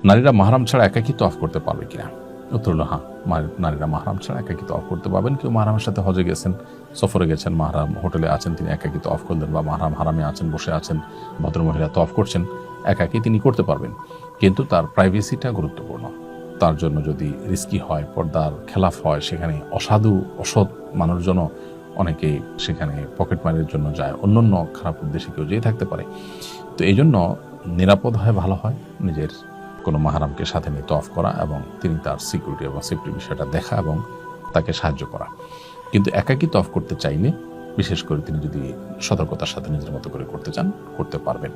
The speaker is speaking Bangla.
নারীরা মাহরাম ছাড়া একাকী তওয়াফ করতে পারবে কিনা? উত্তর হলো হ্যাঁ, নারীরা মাহরাম ছাড়া একাকী তওয়াফ করতে পারবেন। কেউ মাহরামের সাথে হজে গেছেন, সফরে গেছেন, মাহরাম হোটেলে আছেন, তিনি একাকী তওয়াফ করলেন, বা মাহরাম হারামে আছেন, বসে আছেন, ভদ্রমহিলা তওয়াফ করছেন, একাকী তিনি করতে পারবেন। কিন্তু তার প্রাইভেসিটা গুরুত্বপূর্ণ। তার জন্য যদি রিস্কি হয়, পর্দার খেলাফ হয়, সেখানে অসাধু অসৎ মানুষজনও অনেকেই সেখানে পকেট মারের জন্য যায়, অন্যান্য খারাপ উদ্দেশ্যে কেউ যেয়ে থাকতে পারে। তো এই জন্য নিরাপদ হয়, ভালো হয় নিজের কোনো মাহরামকে সাথে নিয়ে তওয়াফ করা এবং তিনি তার সিকিউরিটি এবং সেফটি বিষয়টা দেখা এবং তাকে সাহায্য করা। কিন্তু একাকী তওয়াফ করতে চাইলে, বিশেষ করে তিনি যদি সতর্কতার সাথে নিজের মতো করে করতে চান, করতে পারবেন।